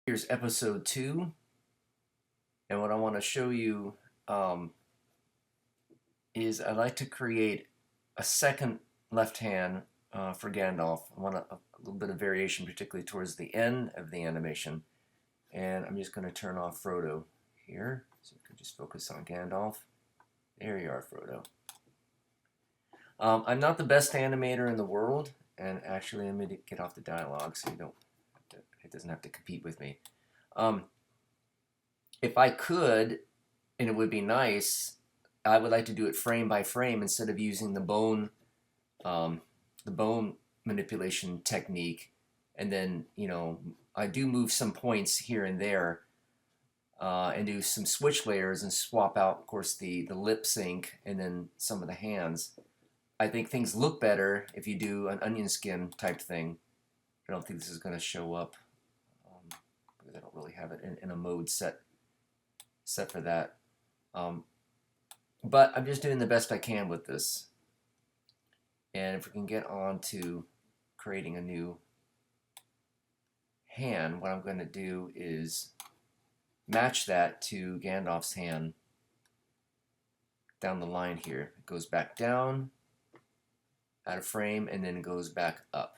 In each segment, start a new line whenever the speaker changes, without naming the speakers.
Here's episode 2, and what I want to show you is I like to create a second left hand for Gandalf. I want a little bit of variation, particularly towards the end of the animation, and I'm just going to turn off Frodo here, so we can just focus on Gandalf. There you are, Frodo. I'm not the best animator in the world, and actually let me get off the dialogue so it doesn't have to compete with me. If I could, and it would be nice, I would like to do it frame by frame instead of using the bone manipulation technique. And then, I do move some points here and there and do some switch layers and swap out, of course, the lip sync and then some of the hands. I think things look better if you do an onion skin type thing. I don't think this is going to show up because I don't really have it in a mode set for that. But I'm just doing the best I can with this. And if we can get on to creating a new hand, what I'm going to do is match that to Gandalf's hand down the line here. It goes back down, out of frame, and then it goes back up.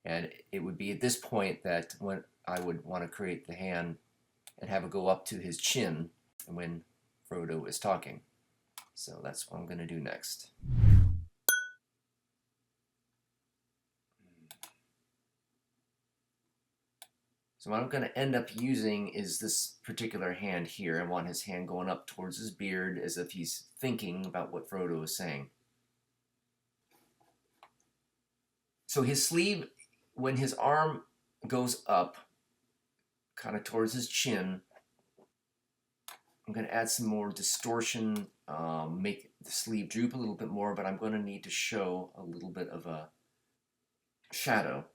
And it would be at this point that when I would want to create the hand and have it go up to his chin when Frodo is talking. So that's what I'm going to do next. So what I'm going to end up using is this particular hand here. I want his hand going up towards his beard as if he's thinking about what Frodo is saying. So his sleeve, when his arm goes up, kind of towards his chin, I'm going to add some more distortion, make the sleeve droop a little bit more, but I'm going to need to show a little bit of a shadow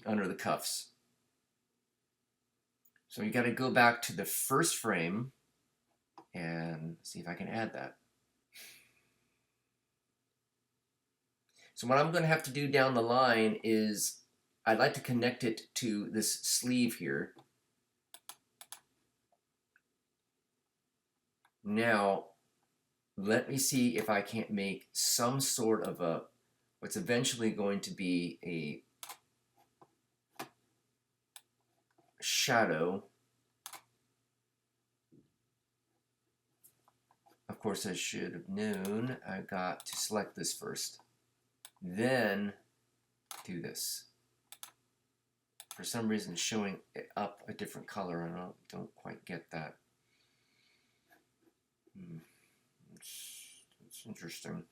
under the cuffs. So you got to go back to the first frame and see if I can add that. So what I'm going to have to do down the line is I'd like to connect it to this sleeve here. Now, let me see if I can't make some sort of what's eventually going to be a shadow. Of course, I should have known I got to select this first. Then do this. For some reason, showing it up a different color, and I don't quite get that. It's interesting.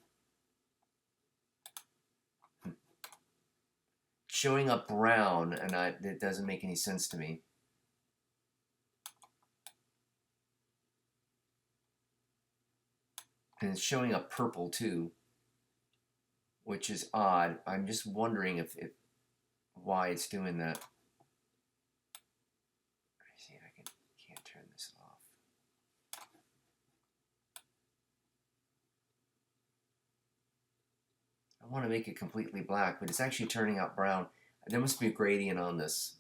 Showing up brown, and it doesn't make any sense to me. And it's showing up purple too, which is odd. I'm just wondering why it's doing that. Let me see if I can't turn this off. I want to make it completely black, but it's actually turning out brown. There must be a gradient on this.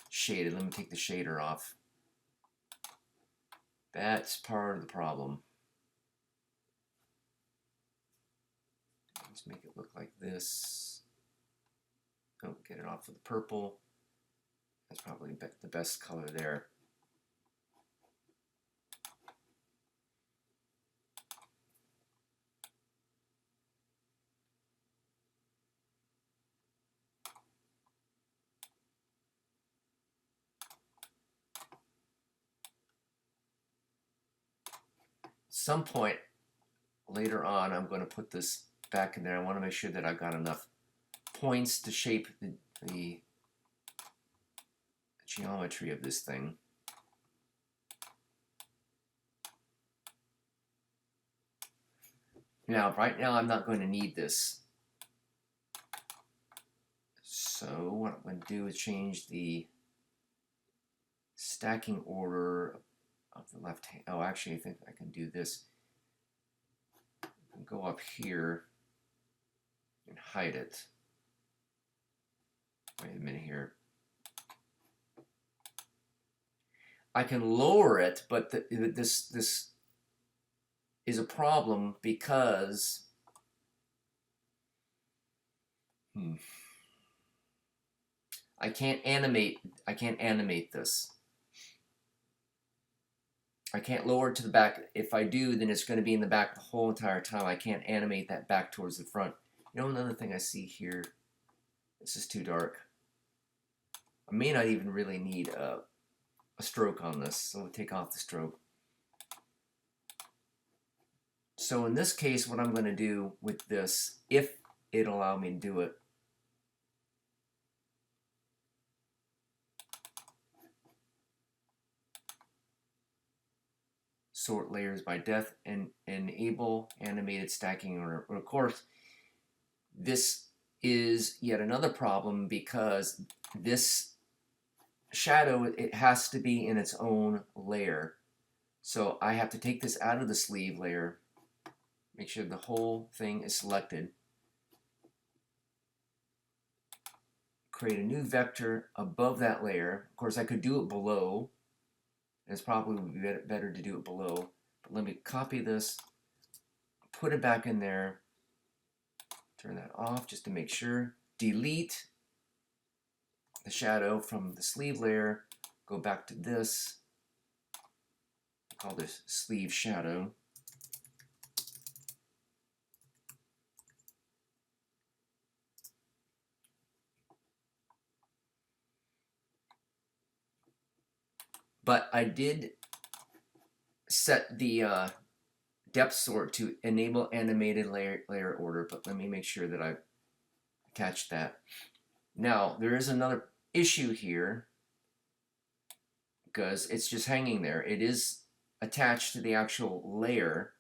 Shaded. Let me take the shader off. That's part of the problem. Let's make it look like this. Oh, get it off with the purple. That's probably the best color there. Some point later on, I'm going to put this back in there. I want to make sure that I've got enough points to shape the geometry of this thing. Now, right now, I'm not going to need this. So what I'm going to do is change the stacking order of the left hand. Oh, actually, I think I can do this. I can go up here and hide it. Wait a minute here. I can lower it, but this is a problem because I can't animate this. I can't lower it to the back. If I do, then it's going to be in the back the whole entire time. I can't animate that back towards the front. You know, another thing I see here, this is too dark. I may not even really need a stroke on this, so we'll take off the stroke. So in this case, what I'm going to do with this, if it'll allow me to do it, sort layers by depth and enable animated stacking order. Of course, this is yet another problem because this shadow, it has to be in its own layer. So I have to take this out of the sleeve layer, make sure the whole thing is selected, create a new vector above that layer. Of course, I could do it below. It's probably better to do it below. But let me copy this, put it back in there, turn that off just to make sure. Delete the shadow from the sleeve layer, go back to this, call this sleeve shadow. But I did set the depth sort to enable animated layer order, but let me make sure that I attach that. Now, there is another issue here because it's just hanging there. It is attached to the actual layer.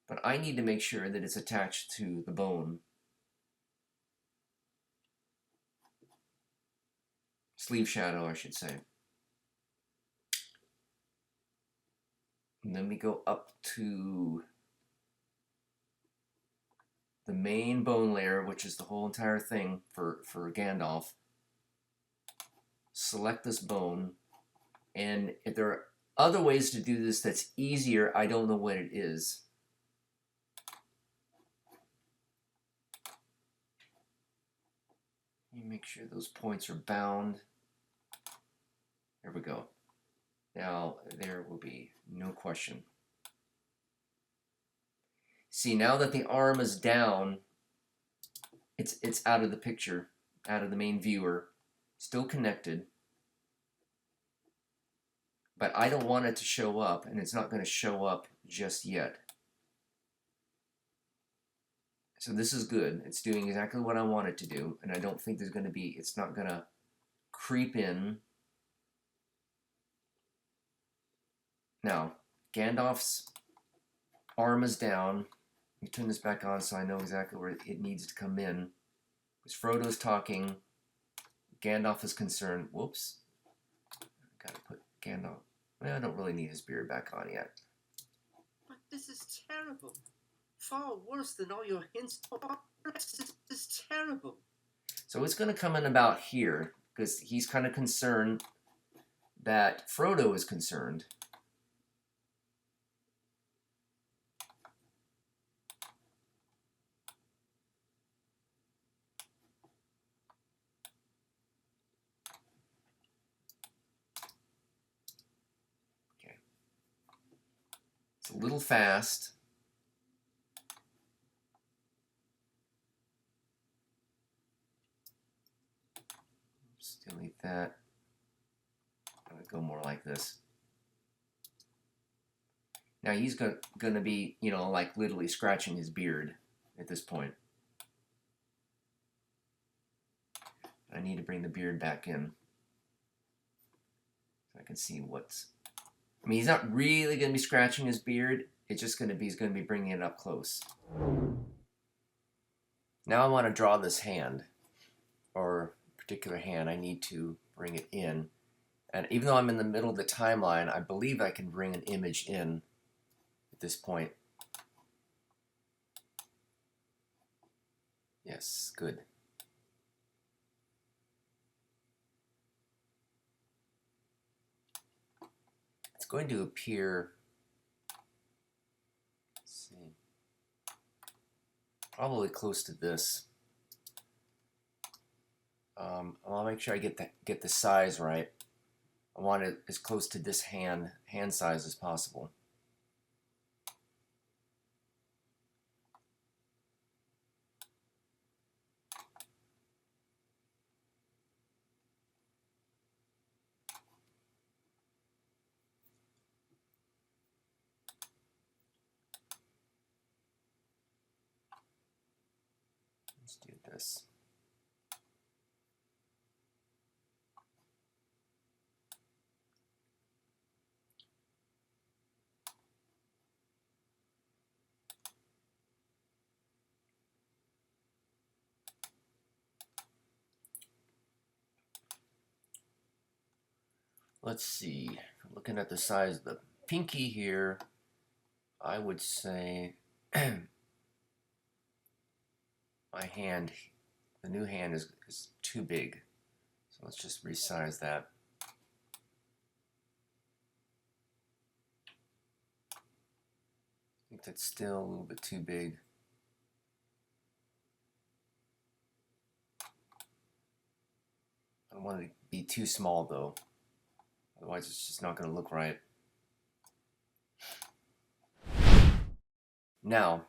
But I need to make sure that it's attached to the bone. Sleeve shadow, I should say. And then we go up to the main bone layer, which is the whole entire thing for Gandalf. Select this bone, and if there are other ways to do this that's easier, I don't know what it is. Let me make sure those points are bound. There we go. Now there will be no question. See, now that the arm is down, it's out of the picture, out of the main viewer, still connected. But I don't want it to show up, and it's not going to show up just yet. So this is good. It's doing exactly what I want it to do, and I don't think there's going to be, it's not going to creep in. Now, Gandalf's arm is down. Let me turn this back on so I know exactly where it needs to come in. Because Frodo's talking, Gandalf is concerned. Whoops. Gotta put Gandalf. Well, I don't really need his beard back on yet.
But this is terrible. Far worse than all your hints. This is terrible.
So it's going to come in about here, because he's kind of concerned that Frodo is concerned. Okay. It's a little fast. Delete that. I would go more like this. Now he's going to be, you know, like literally scratching his beard at this point. I need to bring the beard back in so I can see what's. I mean, he's not really going to be scratching his beard. It's just going to be, he's going to be bringing it up close. Now I want to draw this hand, or particular hand. I need to bring it in. And even though I'm in the middle of the timeline, I believe I can bring an image in at this point. Yes, good. It's going to appear, let's see, probably close to this. I'll make sure I get the size right. I want it as close to this hand size as possible. Let's do this. Let's see, looking at the size of the pinky here, I would say my hand, the new hand is too big. So let's just resize that. I think that's still a little bit too big. I don't want it to be too small though. Otherwise it's just not going to look right. Now,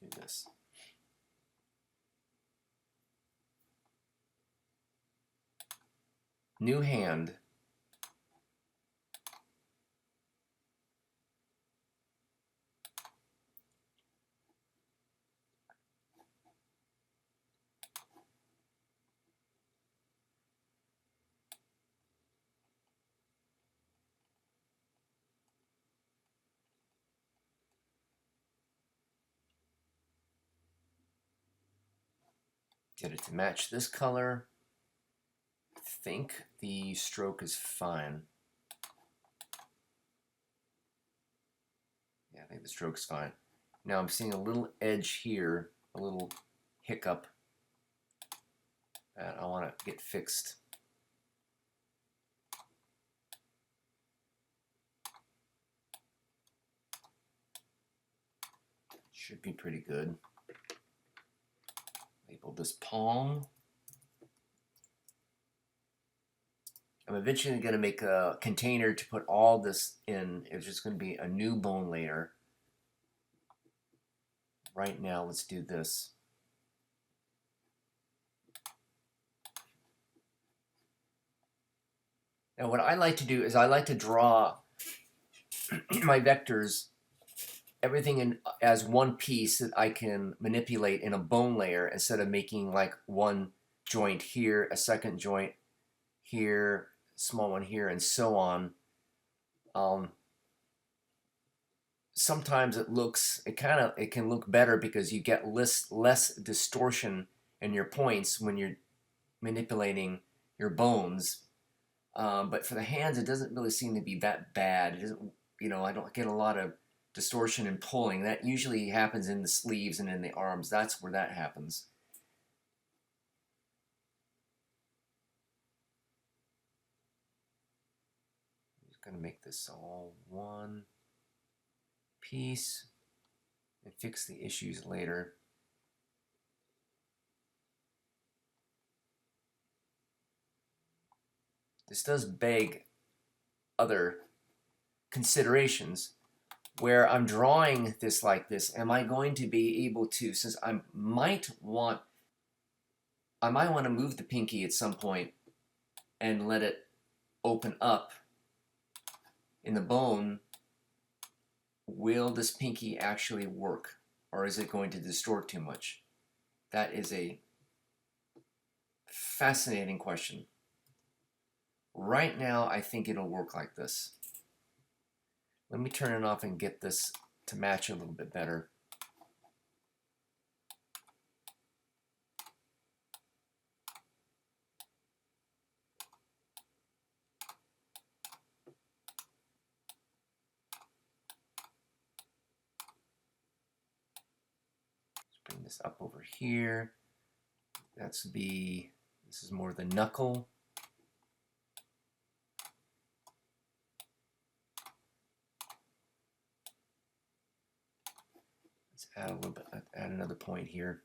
let's do this. New hand. Get it to match this color. I think the stroke is fine. Yeah, I think the stroke's fine. Now I'm seeing a little edge here, a little hiccup that I want to get fixed. Should be pretty good. Label this palm. I'm eventually going to make a container to put all this in. It's just going to be a new bone layer. Right now, let's do this. Now, what I like to do is I like to draw my vectors, everything in as one piece that I can manipulate in a bone layer instead of making like one joint here, a second joint here, small one here, and so on. Sometimes it can look better because you get less distortion in your points when you're manipulating your bones. But for the hands, it doesn't really seem to be that bad. It doesn't, I don't get a lot of distortion and pulling. That usually happens in the sleeves and in the arms. That's where that happens. I'm just going to make this all one piece and fix the issues later. This does beg other considerations. Where I'm drawing this like this, am I going to be able to, since I might want to move the pinky at some point and let it open up in the bone, will this pinky actually work? Or is it going to distort too much? That is a fascinating question. Right now, I think it'll work like this. Let me turn it off and get this to match a little bit better. this up over here. This is more the knuckle. Let's add a little bit, add another point here.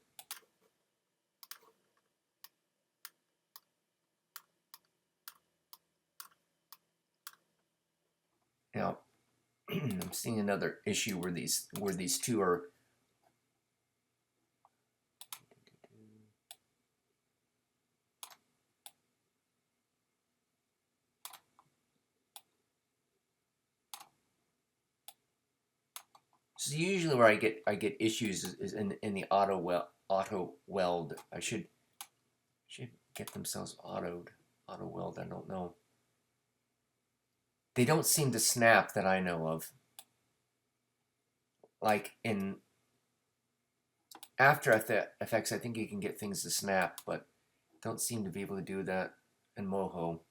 Now, I'm seeing another issue where these two are. So usually where I get issues is in the auto weld. I should get themselves auto weld. I don't know. They don't seem to snap that I know of. Like in After Effects, I think you can get things to snap, but don't seem to be able to do that in Moho.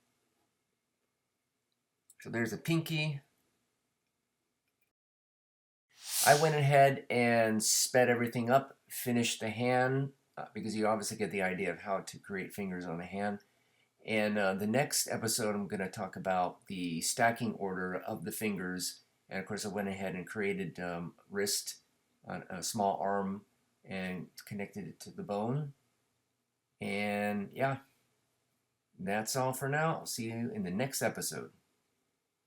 So there's a pinky. I went ahead and sped everything up, finished the hand, because you obviously get the idea of how to create fingers on a hand. And the next episode, I'm going to talk about the stacking order of the fingers. And of course, I went ahead and created wrist, a small arm, and connected it to the bone. And yeah, that's all for now. I'll see you in the next episode.